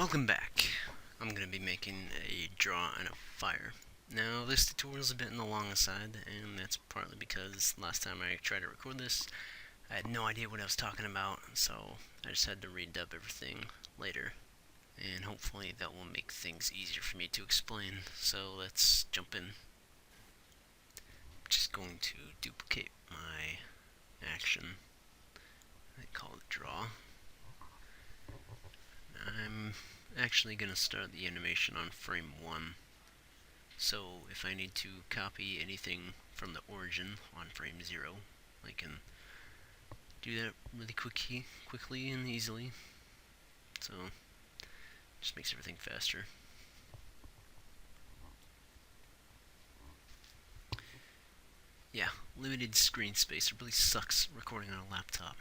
Welcome back. I'm going to be making a draw and a fire. Now, this tutorial is a bit on the long side, and that's partly because last time I tried to record this, I had no idea what I was talking about, so I just had to redub everything later. And hopefully that will make things easier for me to explain. So let's jump in. I'm just going to duplicate my action. I call it draw. I'm actually going to start the animation on frame 1. So if I need to copy anything from the origin on frame 0, I can do that really quickly and easily. So just makes everything faster. Yeah, limited screen space. It really sucks recording on a laptop.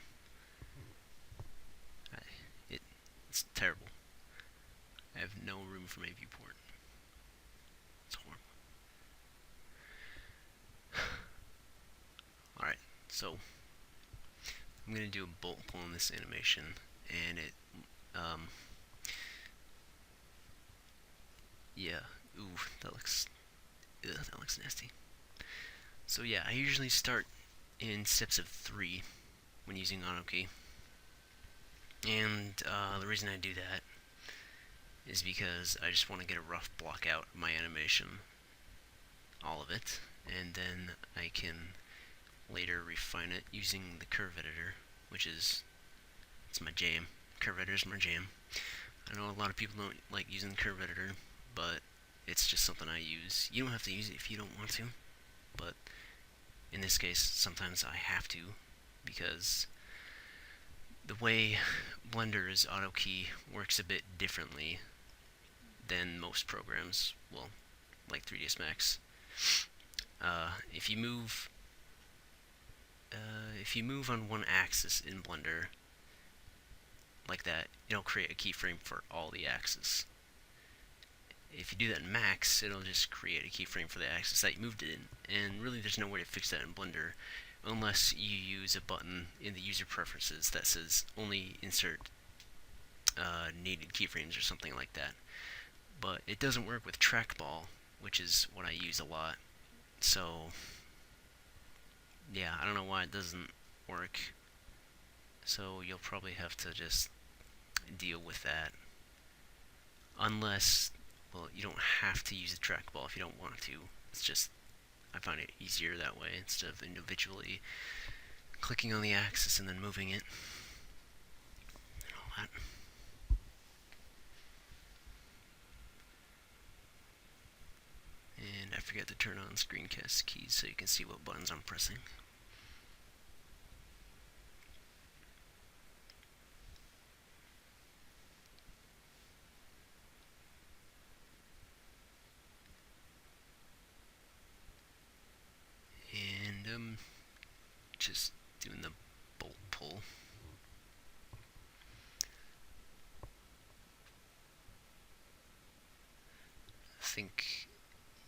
It's terrible. I have no room for my viewport. It's horrible. Alright, so I'm going to do a bolt pull in this animation, and yeah, ooh, that looks nasty. So yeah, I usually start in steps of 3 when using AutoKey. And the reason I do that is because I just want to get a rough block out of my animation, all of it, and then I can later refine it using the curve editor, which is, it's my jam. Curve editor is my jam. I know a lot of people don't like using the curve editor, but it's just something I use. You don't have to use it if you don't want to, but in this case, sometimes I have to, because the way Blender's AutoKey works a bit differently than most programs, well, like 3ds Max. If you move on one axis in Blender, like that, it'll create a keyframe for all the axes. If you do that in Max, it'll just create a keyframe for the axis that you moved it in, and really there's no way to fix that in Blender unless you use a button in the user preferences that says only insert needed keyframes or something like that. But it doesn't work with trackball, which is what I use a lot. So yeah, I don't know why it doesn't work. So you'll probably have to just deal with that. Unless, well, you don't have to use the trackball if you don't want to. It's just, I find it easier that way instead of individually clicking on the axis and then moving it. And all that. And I forgot to turn on screencast keys so you can see what buttons I'm pressing. And just doing the bolt pull. I think,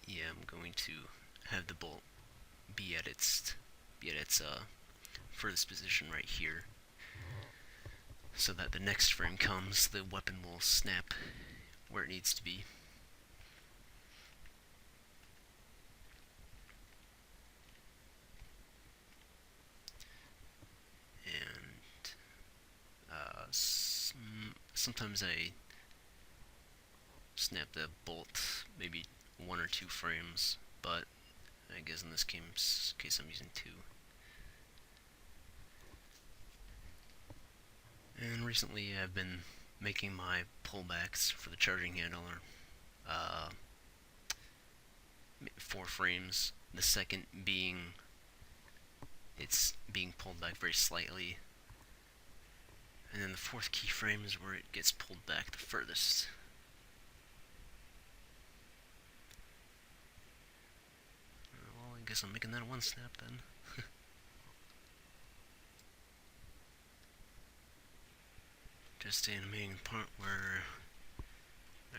yeah, I'm going to have the bolt be at its furthest position right here, so that the next frame comes, the weapon will snap where it needs to be. And sometimes I snap the bolt maybe 1 or 2 frames, but I guess in this case I'm using 2. And recently I've been making my pullbacks for the charging handle 4 frames. The second being it's being pulled back very slightly, and then the 4th keyframe is where it gets pulled back the furthest. Well, I guess I'm making that a 1 snap then. Just animating the part where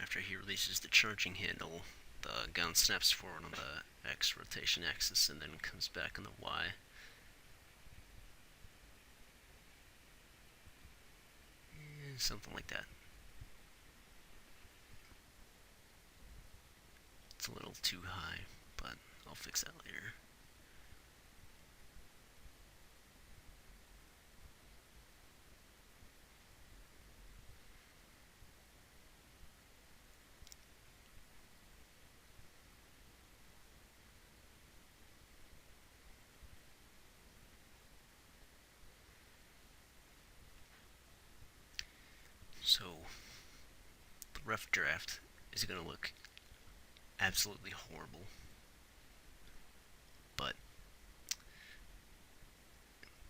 after he releases the charging handle, the gun snaps forward on the X rotation axis and then comes back on the Y. Something like that. It's a little too high, but I'll fix that later. So, the rough draft is going to look absolutely horrible, but,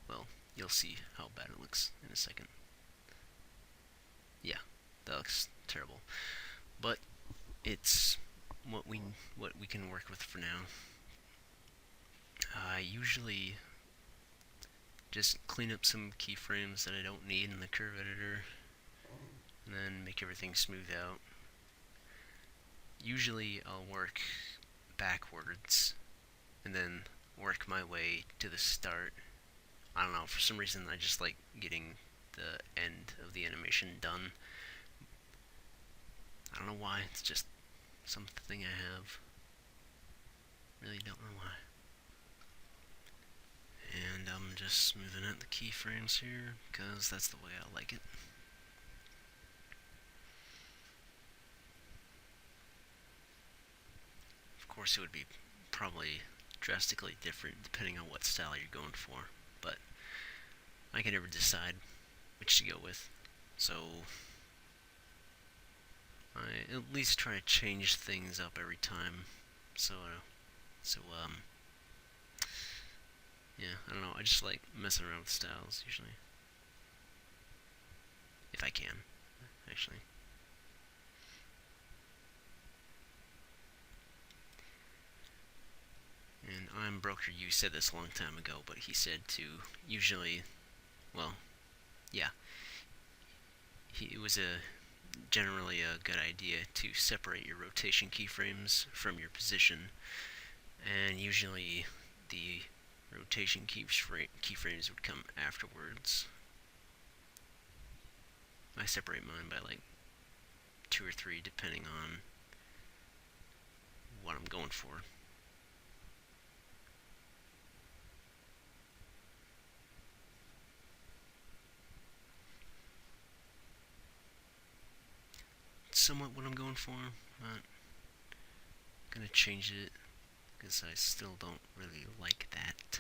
well, you'll see how bad it looks in a second. Yeah, that looks terrible, but it's what we can work with for now. I usually just clean up some keyframes that I don't need in the curve editor, and then make everything smooth out. Usually I'll work backwards and then work my way to the start. I don't know, for some reason I just like getting the end of the animation done. I don't know why, it's just something I have. Really don't know why. And I'm just smoothing out the keyframes here, because that's the way I like it. Of course, it would be probably drastically different depending on what style you're going for, but I can never decide which to go with. So I at least try to change things up every time. Yeah, I don't know, I just like messing around with styles, usually. If I can, actually. And I'm Broker, you said this a long time ago, but he said to usually, well, yeah, it was generally a good idea to separate your rotation keyframes from your position, and usually the rotation keyframes would come afterwards. I separate mine by like 2 or 3 depending on what I'm going for. Somewhat what I'm going for, but I'm gonna change it because I still don't really like that.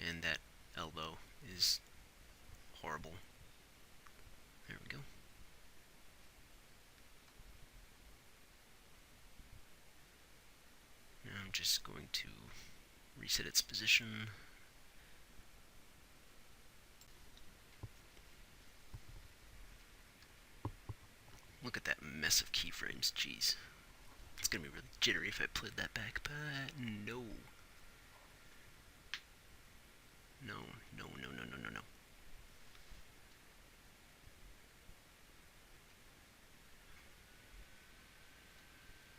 And that elbow is horrible. There we go. Now I'm just going to reset its position. Look at that mess of keyframes, jeez. It's gonna be really jittery if I played that back, but no. No.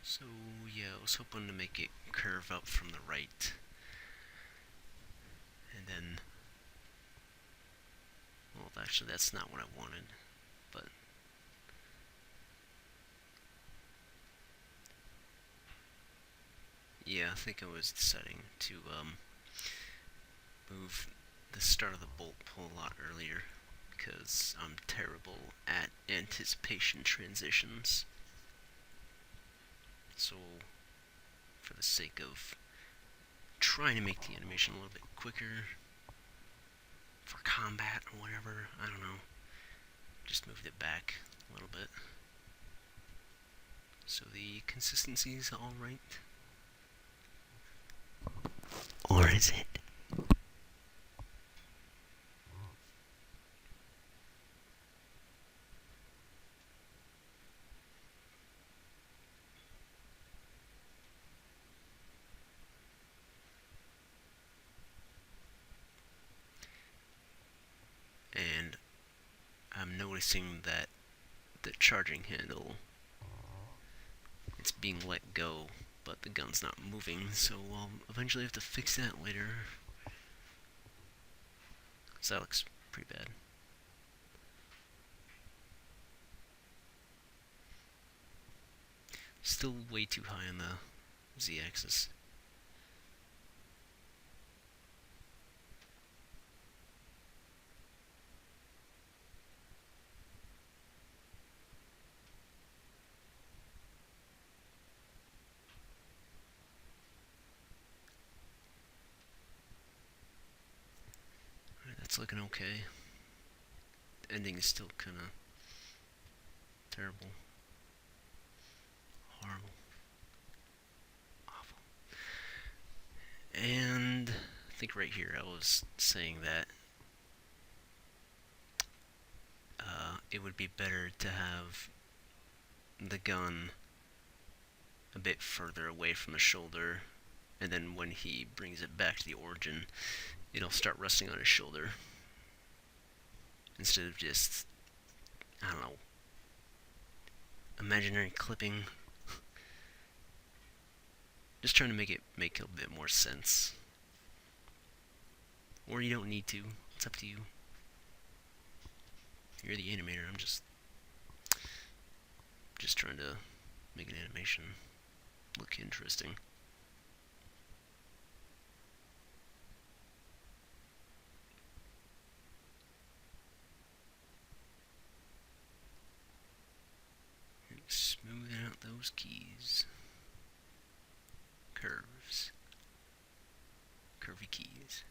So, yeah, I was hoping to make it curve up from the right. And then, well, actually, that's not what I wanted, but yeah, I think I was deciding to move the start of the bolt pull a lot earlier, because I'm terrible at anticipation transitions. So, for the sake of trying to make the animation a little bit quicker for combat or whatever, I don't know, just moved it back a little bit. So the consistency is alright. Or is it? And I'm noticing that the charging handle, it's being let go, but the gun's not moving, so I'll eventually have to fix that later. So that looks pretty bad. still way too high on the z-axis. Alright, that's looking okay. The ending is still kind of terrible. Horrible. Awful. And I think right here I was saying that it would be better to have the gun a bit further away from the shoulder, and then when he brings it back to the origin, it'll start resting on his shoulder, instead of just, I don't know, imaginary clipping. Just trying to make it make a bit more sense. Or you don't need to. It's up to you. You're the animator. I'm just trying to make an animation look interesting. And smoothing out those keys. Curves. Curvy keys.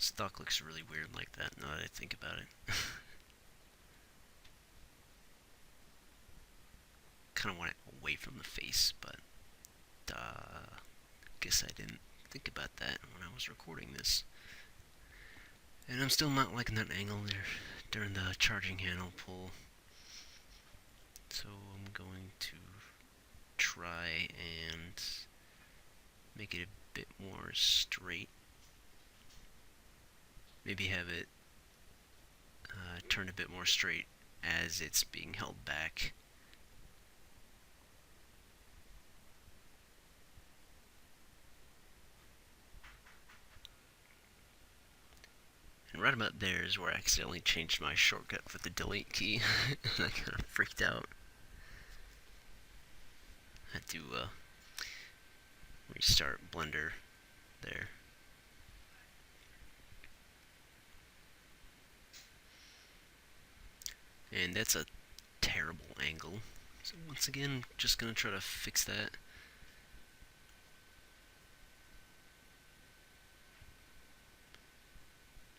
Stock looks really weird like that now that I think about it. Kind of want it away from the face, but guess I didn't think about that when I was recording this. And I'm still not liking that angle there during the charging handle pull. So I'm going to try and make it a bit more straight. Maybe have it turn a bit more straight as it's being held back. And right about there is where I accidentally changed my shortcut for the delete key. And I kind of freaked out. Had to restart Blender there. And that's a terrible angle. So once again, just gonna try to fix that.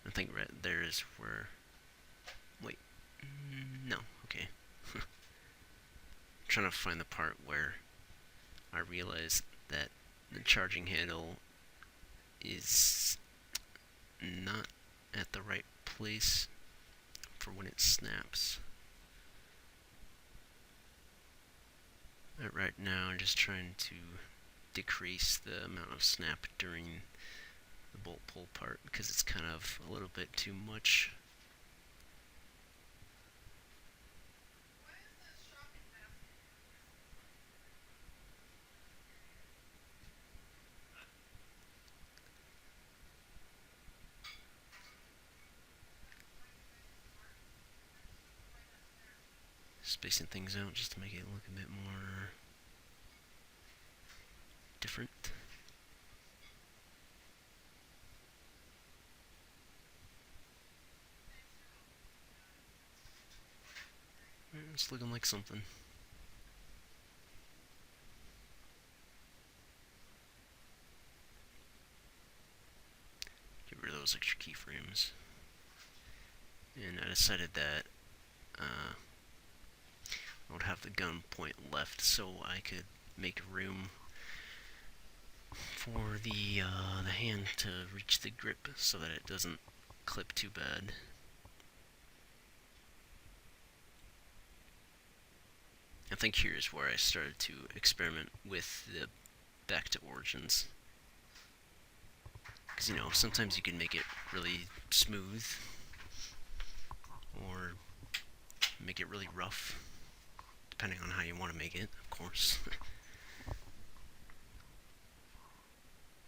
I think right there is where... Wait. No, okay. I'm trying to find the part where I realize that the charging handle is not at the right place for when it snaps. Right now I'm just trying to decrease the amount of snap during the bolt pull part because it's kind of a little bit too much. Spacing things out just to make it look a bit more different. It's looking like something. Get rid of those extra keyframes. And I decided that I would have the gun point left so I could make room for the hand to reach the grip so that it doesn't clip too bad. I think here is where I started to experiment with the back to origins. Because, sometimes you can make it really smooth, or make it really rough, depending on how you want to make it, of course.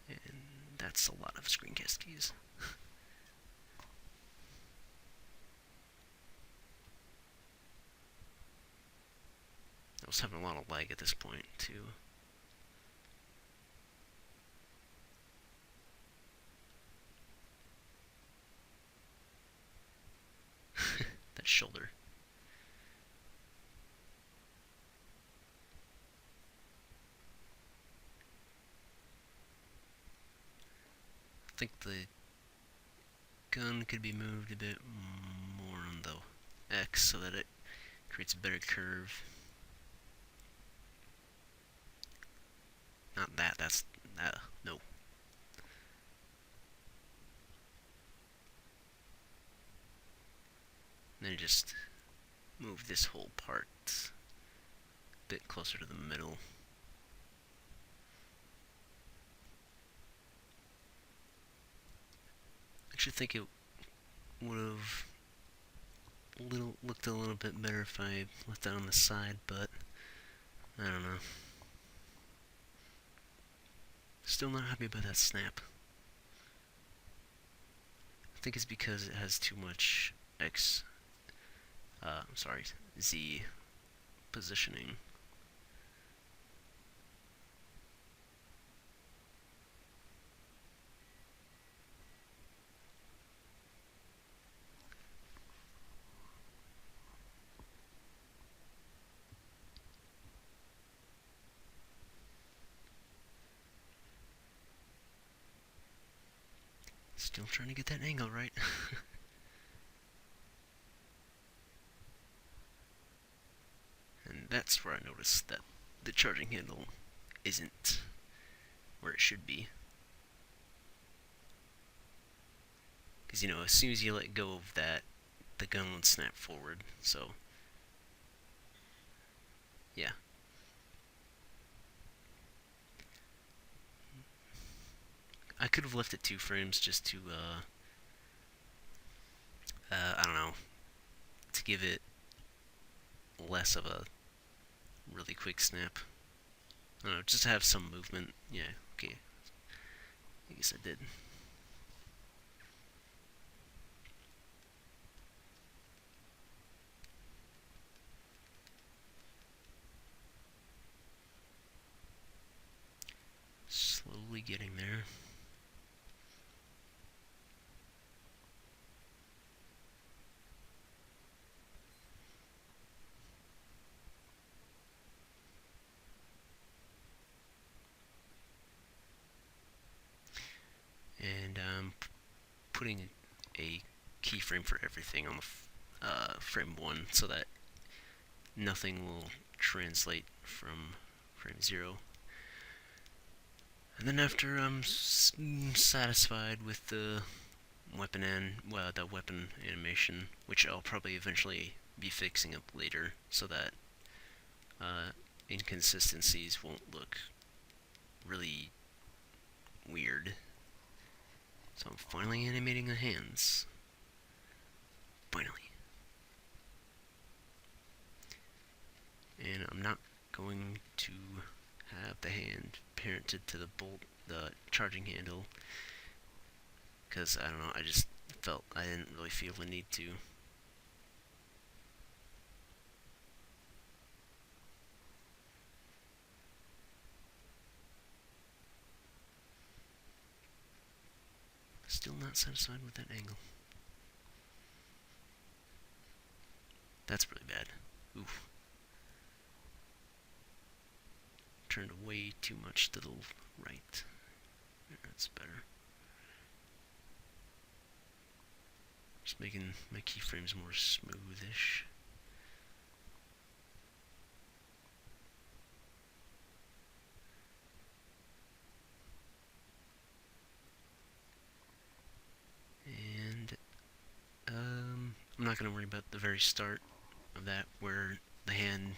And that's a lot of screencast keys. I was having a lot of lag at this point, too. That shoulder. I think the gun could be moved a bit more on the X so that it creates a better curve. Not that, that's, no. Then just move this whole part a bit closer to the middle. I actually think it would have looked a little bit better if I left that on the side, but I don't know. Still not happy about that snap. I think it's because it has too much Z positioning. Still trying to get that angle right. And that's where I noticed that the charging handle isn't where it should be. Because, as soon as you let go of that, the gun would snap forward, so yeah. I could have left it 2 frames just to, I don't know, to give it less of a really quick snap. I don't know, just to have some movement. Yeah, okay. I guess I did. Slowly getting there. And I'm putting a keyframe for everything on the frame 1 so that nothing will translate from frame 0. And then after I'm satisfied with the weapon animation, which I'll probably eventually be fixing up later so that inconsistencies won't look really weird. So I'm finally animating the hands. Finally. And I'm not going to have the hand parented to the charging handle, because, I don't know, I just felt I didn't really feel the need to. Still not satisfied with that angle. That's really bad. Oof. Turned way too much to the right. That's better. Just making my keyframes more smoothish. And I'm not going to worry about the very start of that, where the hand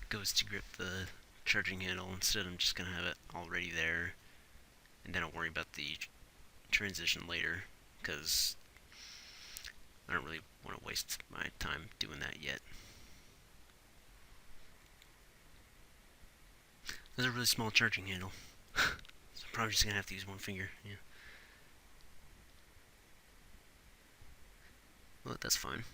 goes to grip the charging handle. Instead, I'm just going to have it already there, and then I'll worry about the transition later, because I don't really want to waste my time doing that yet. There's a really small charging handle, so I'm probably just going to have to use one finger, yeah. Well, that's fine.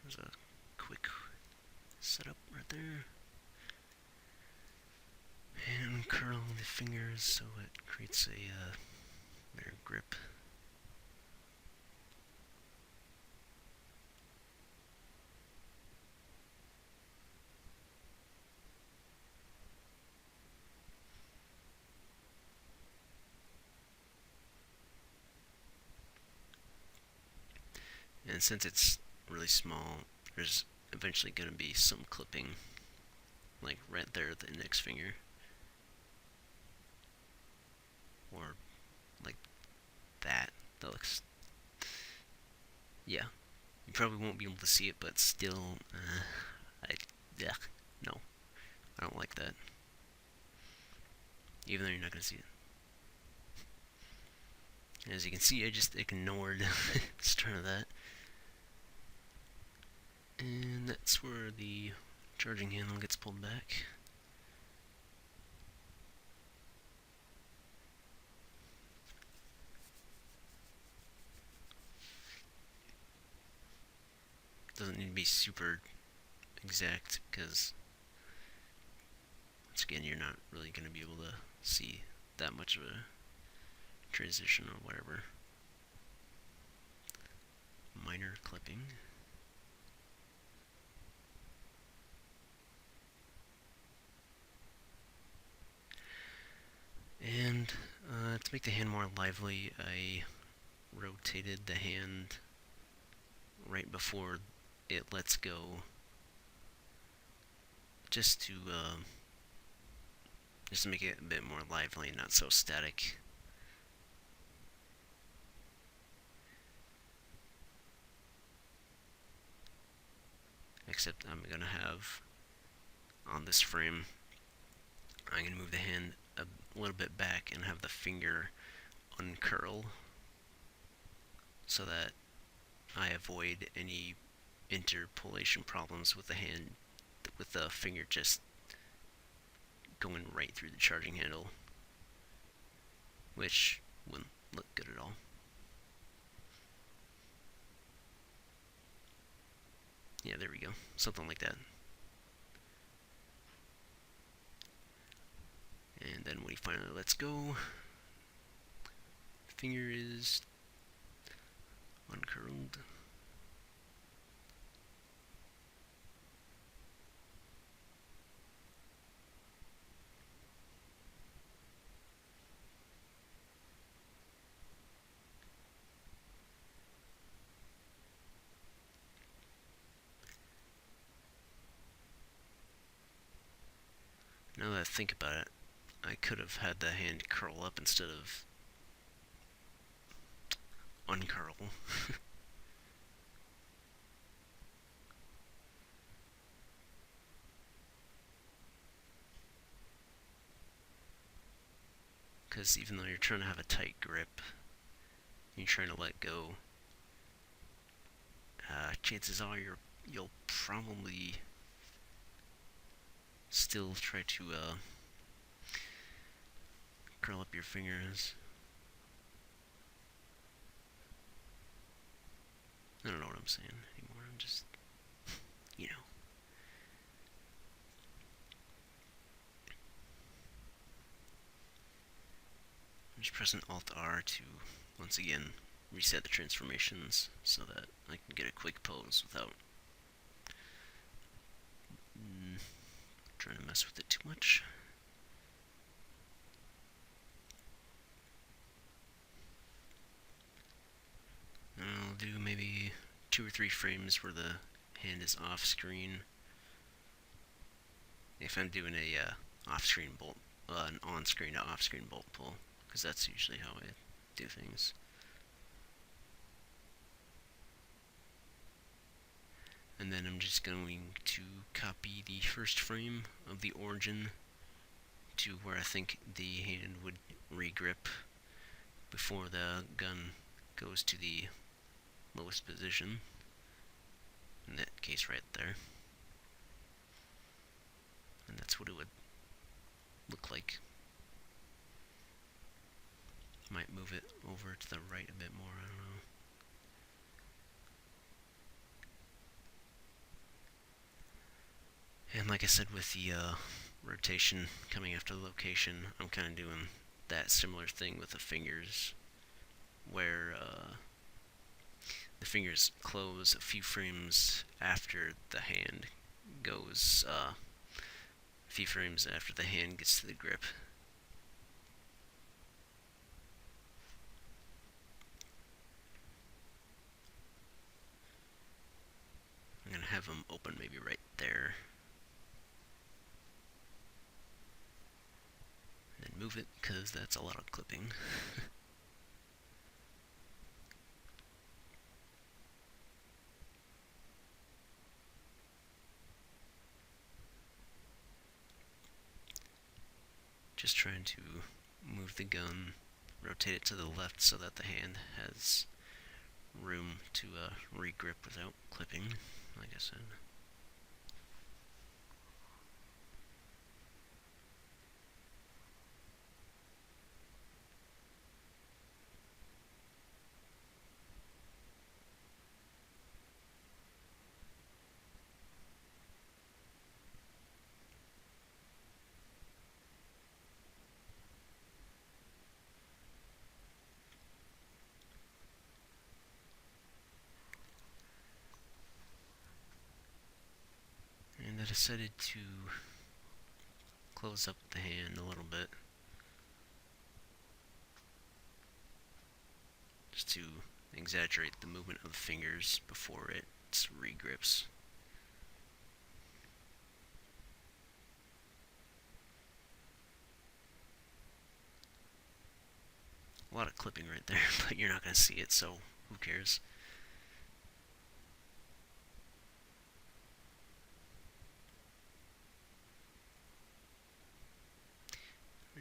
There's a quick setup right there. And curl the fingers so it creates a better grip. And since it's really small, there's eventually going to be some clipping, like right there at the index finger, or like that. That looks, yeah. You probably won't be able to see it, but still, no, I don't like that. Even though you're not going to see it. As you can see, I just ignored the start of that. And that's where the charging handle gets pulled back. Doesn't need to be super exact, because once again, you're not really going to be able to see that much of a transition or whatever. Minor clipping. And to make the hand more lively, I rotated the hand right before it lets go, just to make it a bit more lively, not so static. Except I'm gonna have, on this frame, I'm gonna move the hand a little bit back and have the finger uncurl, so that I avoid any interpolation problems with the hand, with the finger just going right through the charging handle, which wouldn't look good at all. Yeah, there we go. Something like that. And then when he finally lets go, the finger is uncurled. Now that I think about it, I could have had the hand curl up instead of uncurl. Because even though you're trying to have a tight grip, you're trying to let go, chances are you'll probably still try to curl up your fingers. I don't know what I'm saying anymore. I'm just, you know. I'm just pressing Alt-R to, once again, reset the transformations so that I can get a quick pose without trying to mess with it too much. And I'll do maybe 2 or 3 frames where the hand is off screen. If I'm doing a off-screen bolt, an on-screen to off-screen bolt pull. because that's usually how I do things. And then I'm just going to copy the first frame of the origin to where I think the hand would regrip before the gun goes to the lowest position. In that case right there. And that's what it would look like. Might move it over to the right a bit more, I don't know. And like I said, with the rotation coming after the location, I'm kind of doing that similar thing with the fingers, where the fingers close a few frames after the hand goes, a few frames after the hand gets to the grip. I'm going to have them open maybe right there. And then move it, because that's a lot of clipping. Just trying to move the gun, rotate it to the left so that the hand has room to re-grip without clipping, like I said. And I decided to close up the hand a little bit, just to exaggerate the movement of the fingers before it re-grips. A lot of clipping right there, but you're not going to see it, so who cares?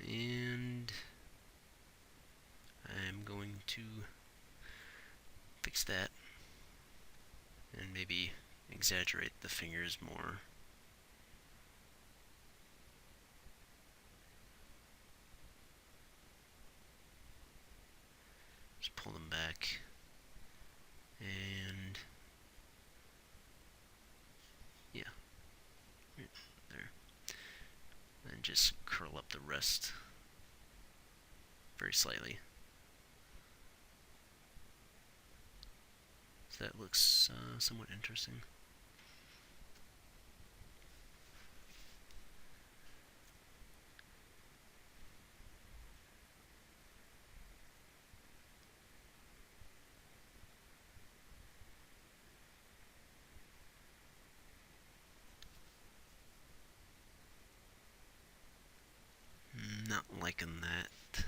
And I'm going to fix that and maybe exaggerate the fingers more. Just pull them back and yeah, right there. And just curl up the rest very slightly. So that looks somewhat interesting. Not liking that.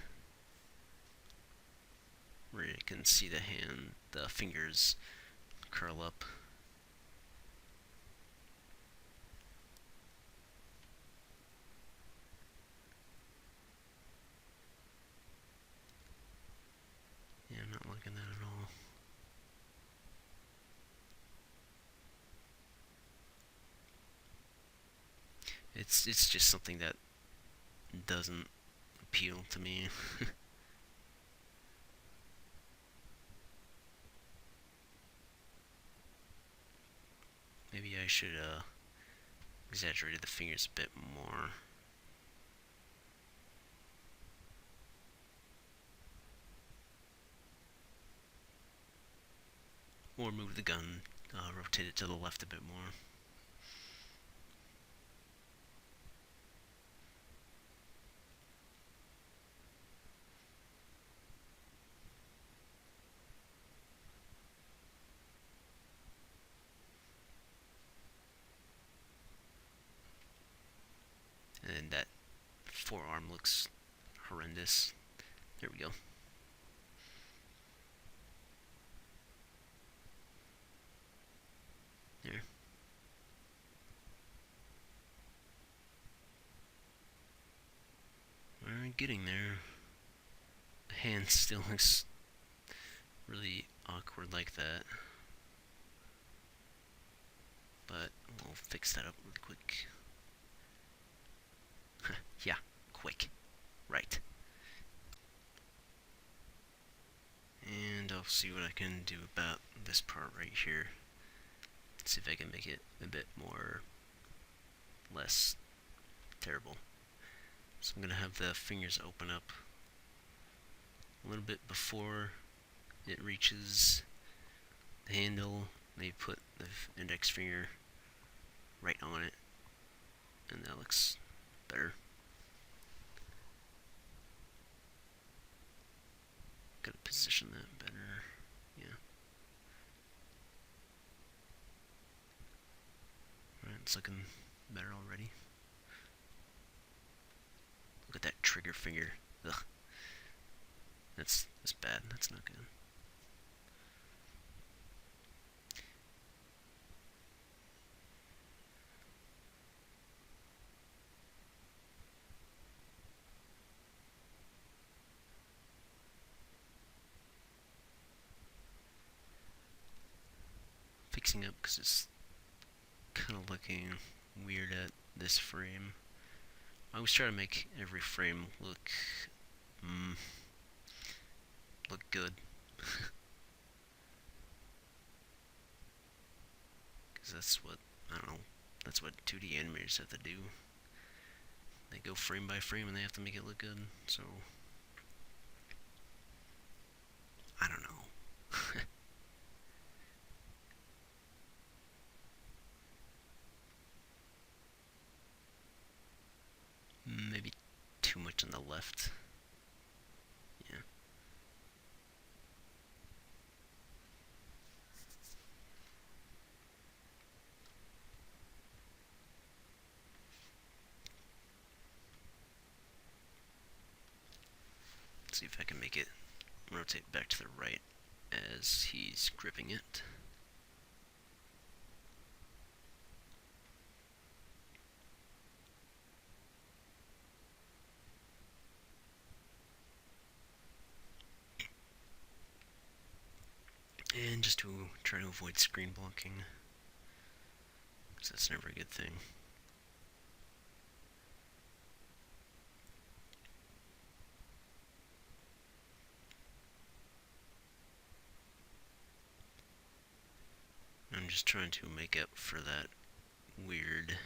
Where you can see the hand, the fingers curl up. Yeah, I'm not liking that at all. It's just something that doesn't appeal to me. Maybe I should exaggerate the fingers a bit more. Or move the gun, rotate it to the left a bit more. And that forearm looks horrendous. There we go. There. We're getting there. The hand still looks really awkward like that. But we'll fix that up really quick. Yeah, quick. Right. And I'll see what I can do about this part right here. See if I can make it a bit more less terrible. So I'm gonna have the fingers open up a little bit before it reaches the handle. Maybe put the index finger right on it, and that looks better. Gotta position that better. Yeah. Alright, it's looking better already. Look at that trigger finger. Ugh. That's bad. That's not good. Fixing up because it's kind of looking weird at this frame. I always try to make every frame look good. Because that's what, I don't know, that's what 2D animators have to do. They go frame by frame and they have to make it look good, so I don't know. Maybe too much on the left. Yeah. Let's see if I can make it rotate back to the right as he's gripping it. And just to try to avoid screen blocking, because that's never a good thing. I'm just trying to make up for that weird,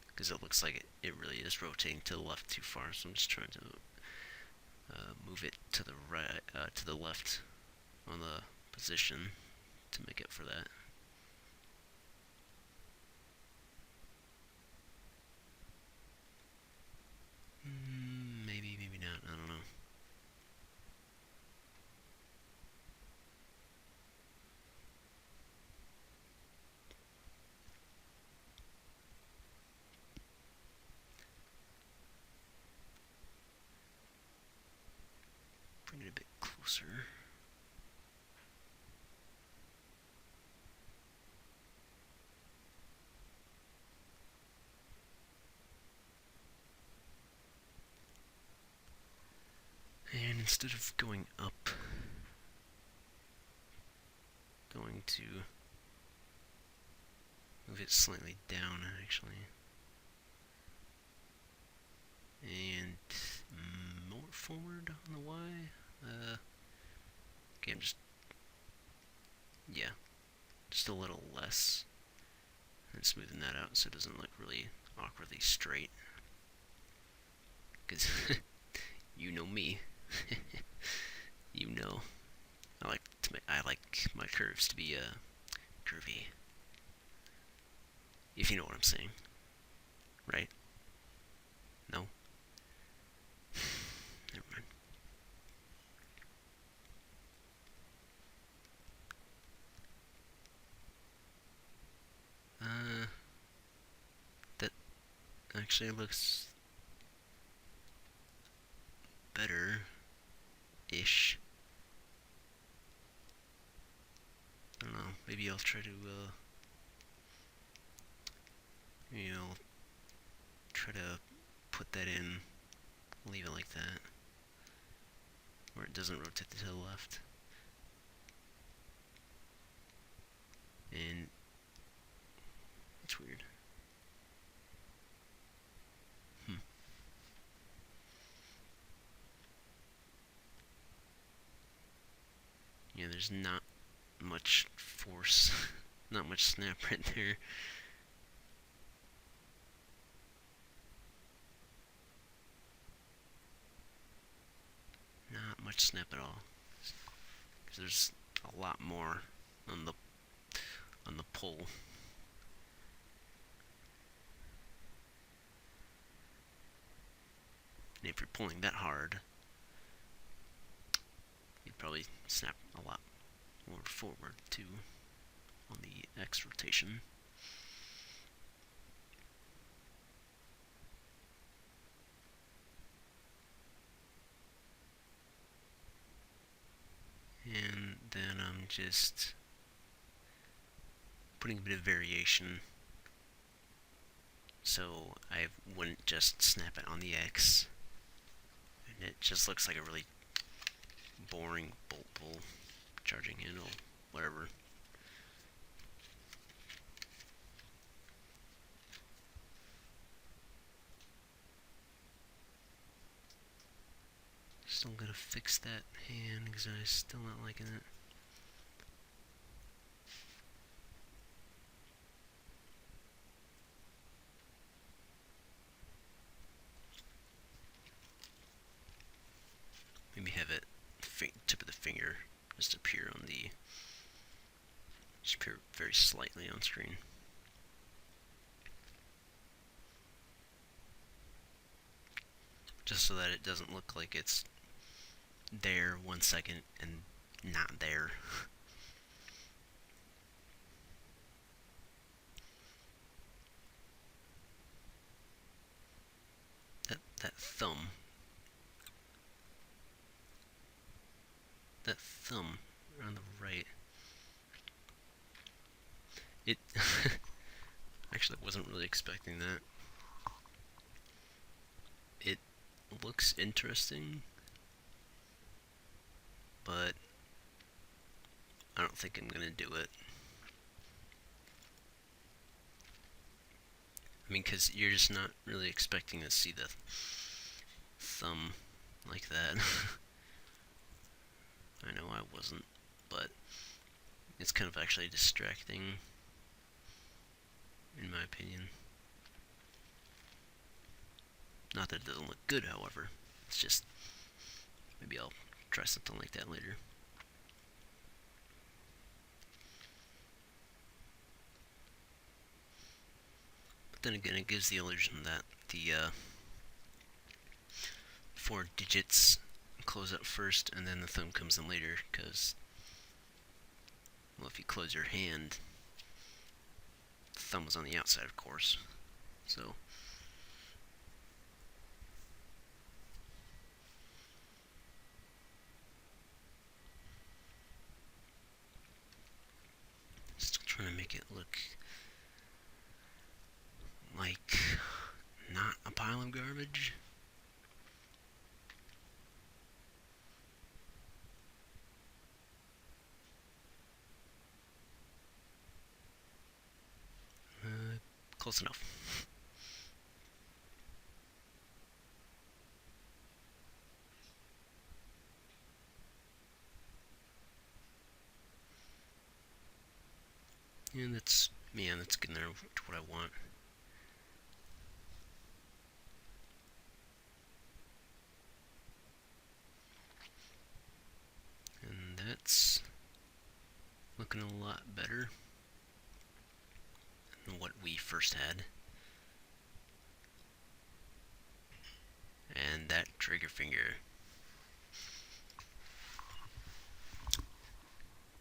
because it looks like it really is rotating to the left too far, so I'm just trying to move it to the right, to the left on the position to make up for that. Maybe, maybe not, I don't know. Bring it a bit closer. And instead of going up, going to move it slightly down, actually. And more forward on the Y. Okay, I'm just, yeah, just a little less. And smoothing that out so it doesn't look really awkwardly straight. Because you know me. You know, I like my curves to be curvy. If you know what I'm saying, right? No. Never mind. That actually looks better-ish. I don't know, maybe I'll try to, try to put that in, leave it like that, where it doesn't rotate to the left. And it's weird. Yeah, there's not much force, not much snap right there. Not much snap at all. Because there's a lot more on the pull. And if you're pulling that hard, you'd probably snap a lot more forward too on the X rotation. And then I'm just putting a bit of variation, so I wouldn't just snap it on the X, and it just looks like a really boring bolt pull, charging handle, whatever. Still gonna fix that hand because I'm still not liking it. Maybe have it tip of the finger just appear on the, just appear very slightly on screen. Just so that it doesn't look like it's there 1 second and not there. That thumb on the right, it actually I wasn't really expecting that. It looks interesting, but I don't think I'm gonna do it. I mean, because you're just not really expecting to see the thumb like that. I know I wasn't, but it's kind of actually distracting, in my opinion. Not that it doesn't look good, however. It's just, maybe I'll try something like that later. But then again, it gives the illusion that the 4 digits close up first and then the thumb comes in later, because, well, if you close your hand, the thumb was on the outside, of course. So still trying to make it look like not a pile of garbage. Close enough. And that's getting there to what I want. And that's looking a lot better than what we first had. And that trigger finger.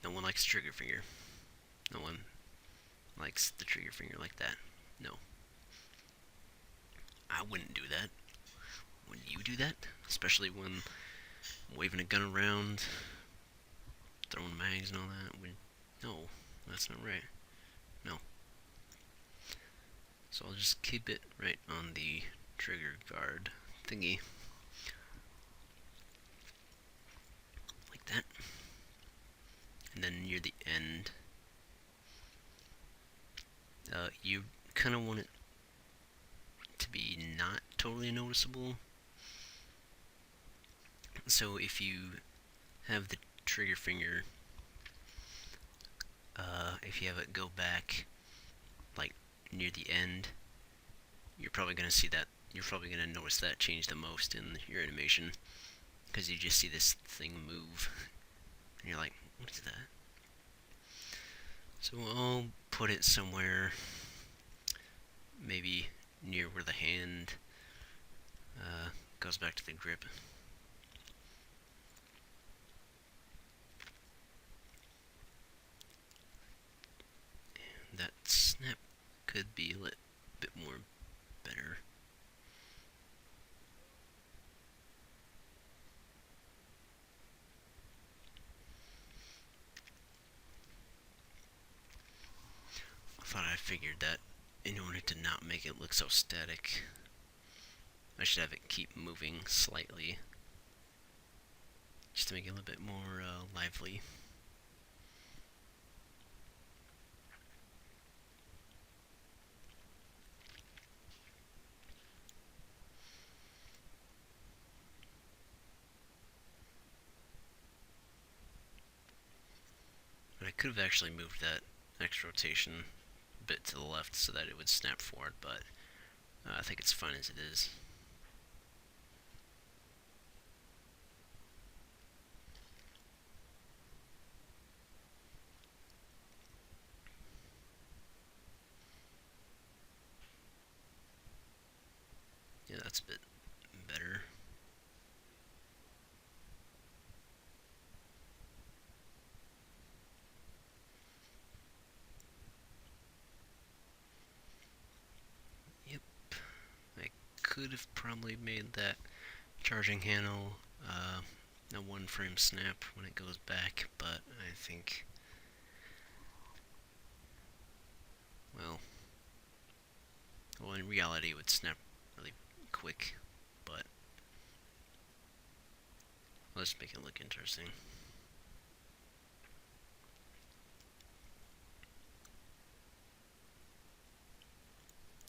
No one likes trigger finger. No one likes the trigger finger like that. No. I wouldn't do that. when you do that, especially when waving a gun around, throwing mags and all that. No, that's not right. No. So I'll just keep it right on the trigger guard thingy. Like that. And then near the end, you kind of want it to be not totally noticeable. So if you have the trigger finger, if you have it go back like near the end, you're probably going to see that, you're probably going to notice that change the most in your animation, because you just see this thing move, and you're like, what is that? So I'll put it somewhere, maybe near where the hand goes back to the grip. And that snap could be a bit more better. I thought I figured that in order to not make it look so static, I should have it keep moving slightly, just to make it a little bit more lively. But I could have actually moved that X rotation a bit to the left so that it would snap forward, but I think it's fine as it is. Yeah, that's a bit better. Yep, I could have probably made that charging handle a 1-frame snap when it goes back, but I think, well, in reality it would snap really quick, but let's make it look interesting.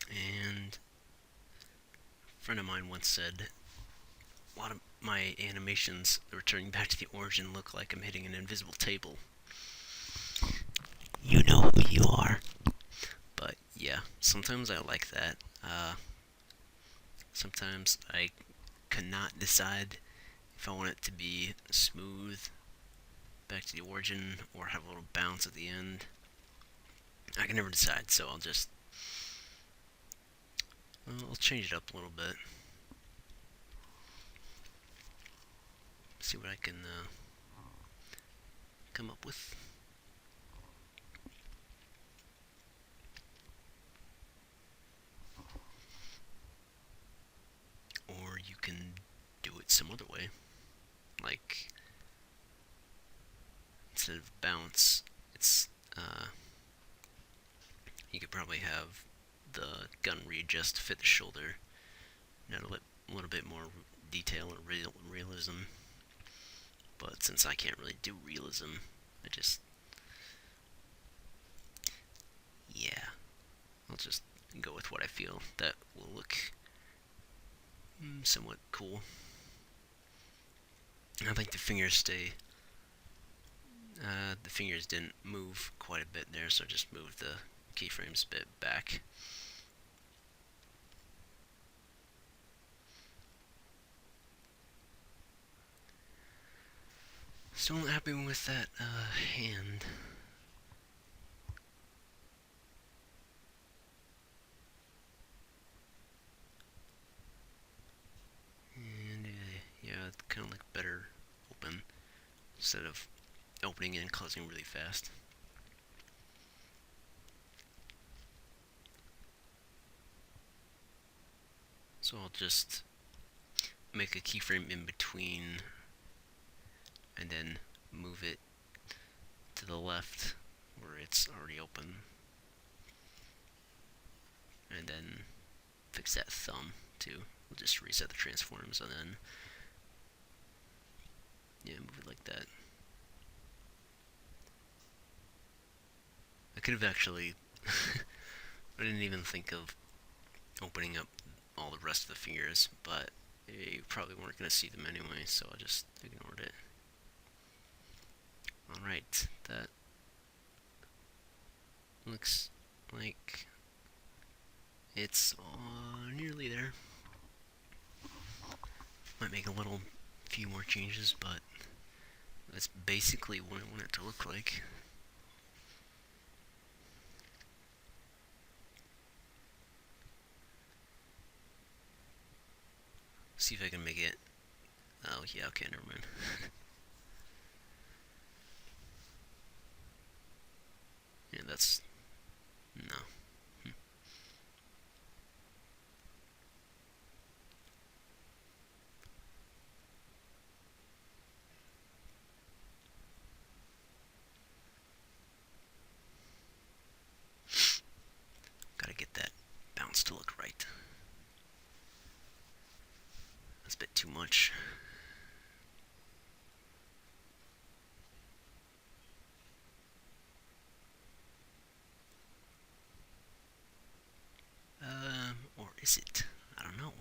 And a friend of mine once said, a lot of my animations returning back to the origin look like I'm hitting an invisible table. You know who you are. But yeah, sometimes I like that. Sometimes I cannot decide if I want it to be smooth, back to the origin, or have a little bounce at the end. I can never decide, so I'll change it up a little bit. See what I can come up with. Or you can do it some other way. Like, instead of bounce, it's, you could probably have the gun read just to fit the shoulder. Add a little bit more detail and realism. But since I can't really do realism, yeah, I'll just go with what I feel that will look somewhat cool. I think the fingers the fingers didn't move quite a bit there, so I just moved the keyframes a bit back. Still not happy with that hand. And yeah, it kind of look better open instead of opening and closing really fast. So I'll just make a keyframe in between and then move it to the left where it's already open, and then fix that thumb too. We'll just reset the transforms and then, yeah, move it like that. I could have actually, I didn't even think of opening up all the rest of the fingers, but you probably weren't going to see them anyway, so I just ignored it. Alright, that looks like it's nearly there. Might make a few more changes, but that's basically what I want it to look like. See if I can make it. Oh yeah, okay, never mind. Yeah, that's no. Gotta get that bounce to look right. That's a bit too much. Or is it? I don't know.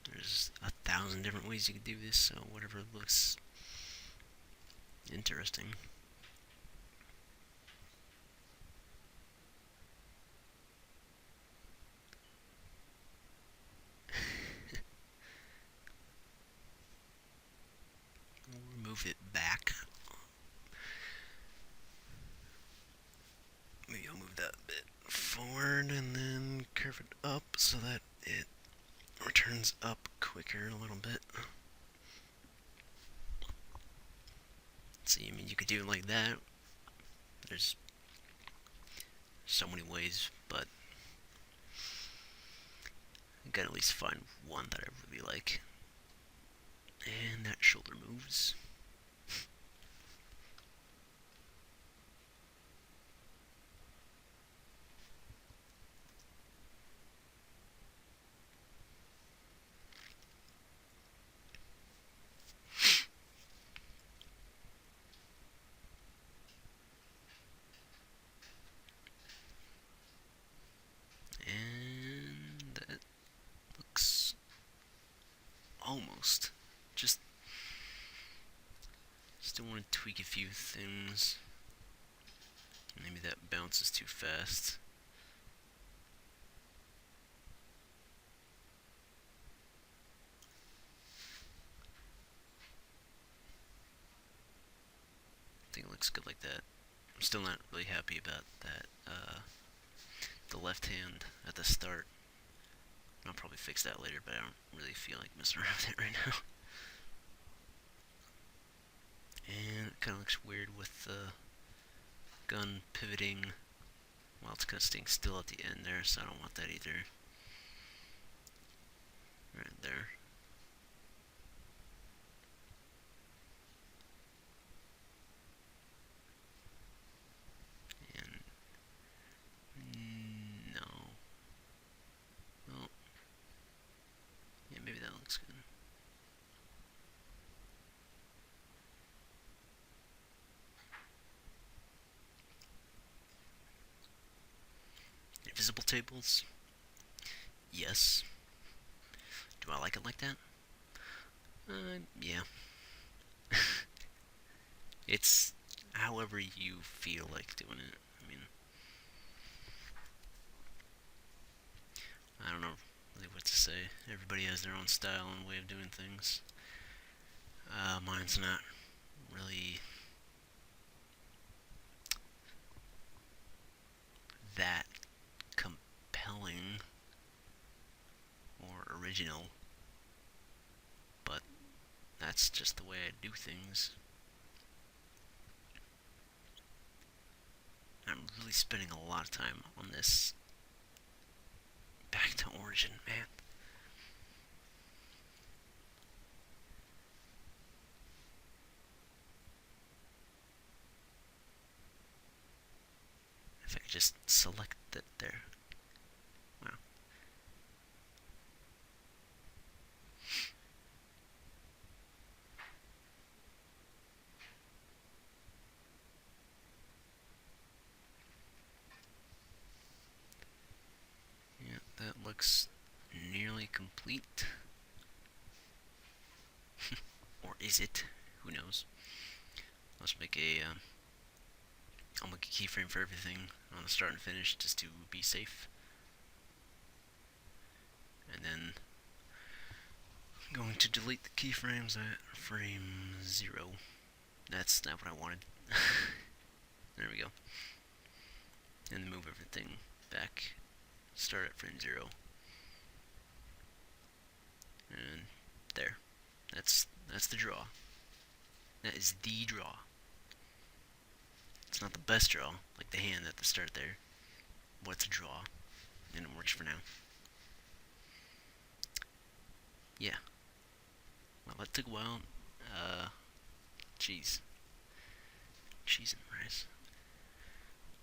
There's 1,000 different ways you could do this, so whatever looks interesting. We'll move it back. Maybe I'll move that a bit forward and then curve it up so that it returns up quicker a little bit. See, I mean, you could do it like that. There's so many ways, but I gotta at least find one that I really like. And that shoulder moves. And that looks almost. Just still want to tweak a few things. Maybe that bounces too fast. I think it looks good like that. I'm still not really happy about that, the left hand at the start. I'll probably fix that later, but I don't really feel like messing around with it right now. And it kind of looks weird with the gun pivoting while it's kind of staying still at the end there, so I don't want that either. Right there. And no. Well, yeah, maybe that looks good. Invisible tables? Yes. Do I like it like that? Yeah. It's however you feel like doing it. I mean, I don't know really what to say. Everybody has their own style and way of doing things. Mine's not really that compelling or original, but that's just the way I do things. I'm really spending a lot of time on this back to origin, man. If I could just select it there. Wow. Yeah, that looks nearly complete. Or is it? Who knows? Let's make I'll make a keyframe for everything on the start and finish just to be safe. And then I'm going to delete the keyframes at frame 0. That's not what I wanted. There we go. And move everything back. Start at frame 0. And there. That's the draw. That is the draw. It's not the best draw, like the hand at the start there. But it's a draw. And it works for now. Yeah. Well, that took a while. Cheese and rice.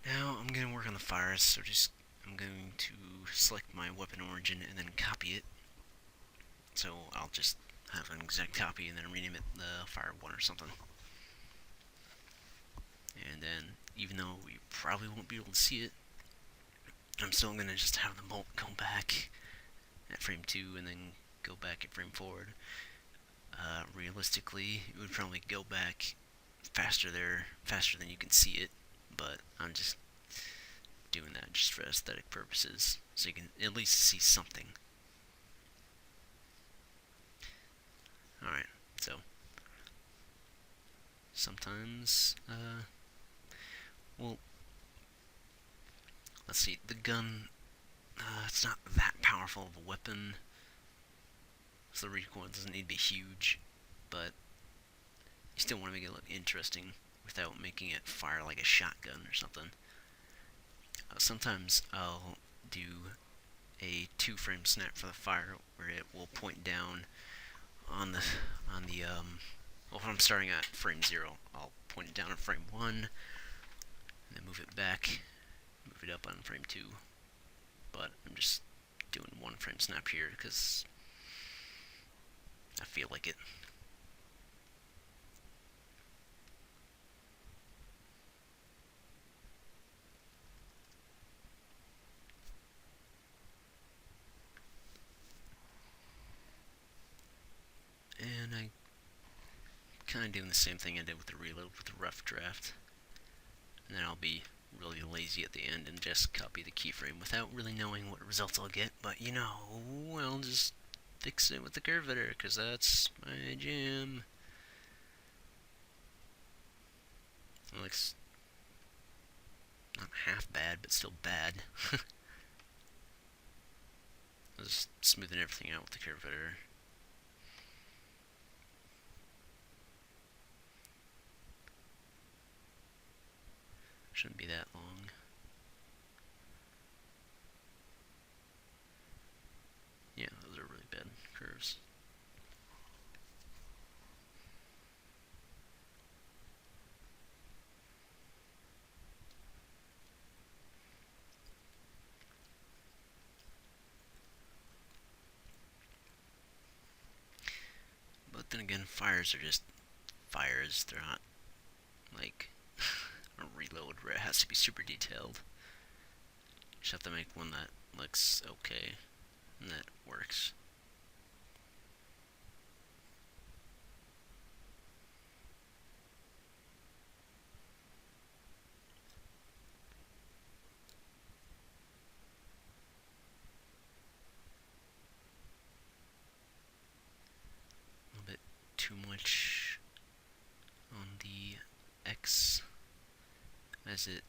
Now I'm gonna work on the fires, so I'm going to select my weapon origin and then copy it. So I'll just have an exact copy and then rename it the Fire 1 or something. And then, even though we probably won't be able to see it, I'm still gonna just have the bolt go back at frame 2 and then go back at frame 4. Realistically, it would probably go back faster than you can see it, but I'm just doing that just for aesthetic purposes, so you can at least see something. Alright, so sometimes, well, let's see, the gun, it's not that powerful of a weapon, so the recoil doesn't need to be huge, but you still want to make it look interesting without making it fire like a shotgun or something. Sometimes I'll do a 2-frame snap for the fire where it will point down on the well, if I'm starting at frame 0, I'll point it down at frame 1 and then move it back, move it up on frame 2. But I'm just doing 1-frame snap here because I feel like it. And I kind of doing the same thing I did with the reload with the rough draft. And then I'll be really lazy at the end and just copy the keyframe without really knowing what results I'll get. But you know, I'll just fix it with the curve editor because that's my jam. It looks not half bad, but still bad. I'm just smoothing everything out with the curve editor. Shouldn't be that long. Yeah, those are really bad curves. But then again, fires are just fires. They're not like a reload where it has to be super detailed. You just have to make one that looks okay and that works. A little bit too much on the X as it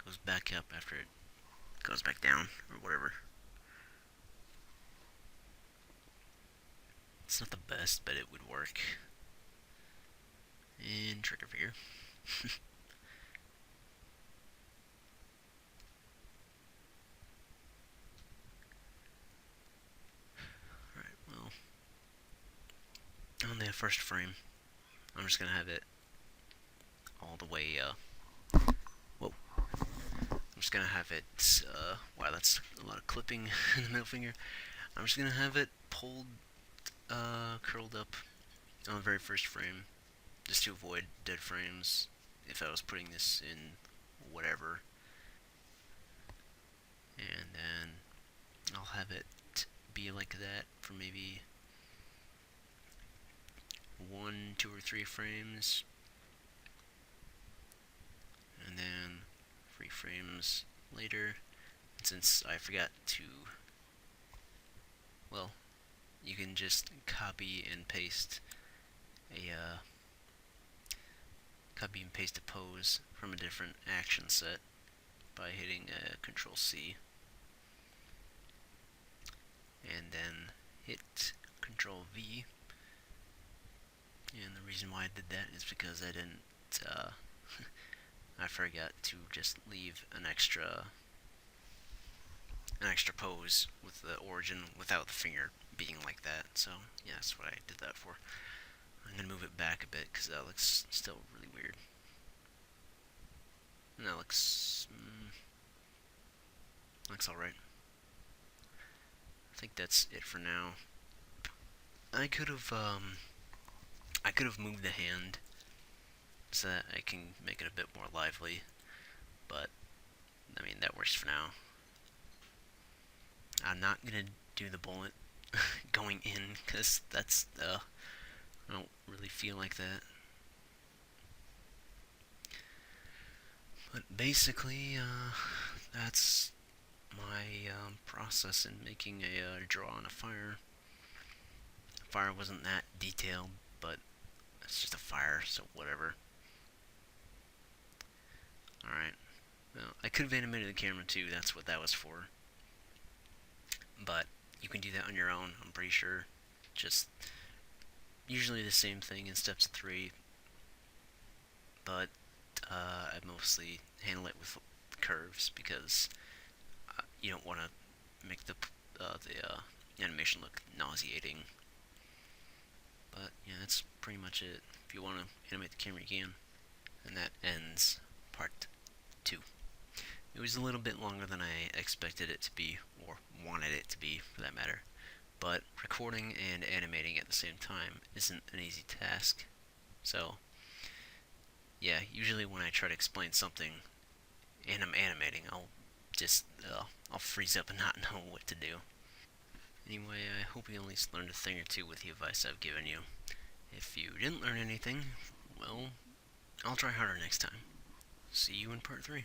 goes back up after it goes back down, or whatever. It's not the best, but it would work. And trigger figure. Alright, well, on the first frame, I'm just gonna have it all the way, whoa, I'm just gonna have it, wow, that's a lot of clipping in the middle finger. I'm just gonna have it pulled, curled up on the very first frame, just to avoid dead frames if I was putting this in whatever. And then I'll have it be like that for maybe 1, 2, or 3 frames, and then 3 frames later. And since I forgot to, well, you can just copy and paste a pose from a different action set by hitting Control C, and then hit Control V. And the reason why I did that is because I didn't, I forgot to just leave an extra pose with the origin without the finger being like that. So yeah, that's what I did that for. I'm gonna move it back a bit because that looks still really weird. And that looks alright. I think that's it for now. I could have moved the hand so that I can make it a bit more lively, but I mean that works for now. I'm not gonna do the bullet going in because that's I don't really feel like that. But basically, that's my process in making a draw on a fire. Fire wasn't that detailed, but it's just a fire, so whatever. Alright. Well, I could have animated the camera too, that's what that was for. But you can do that on your own, I'm pretty sure. Just usually the same thing in steps 3, but I mostly handle it with curves because you don't want to make the animation look nauseating. But yeah, that's pretty much it. If you want to animate the camera, you can. And that ends part 2. It was a little bit longer than I expected it to be, or wanted it to be, for that matter. But recording and animating at the same time isn't an easy task. So, yeah, usually when I try to explain something and I'm animating, I'll just, I'll freeze up and not know what to do. Anyway, I hope you at least learned a thing or two with the advice I've given you. If you didn't learn anything, well, I'll try harder next time. See you in part 3.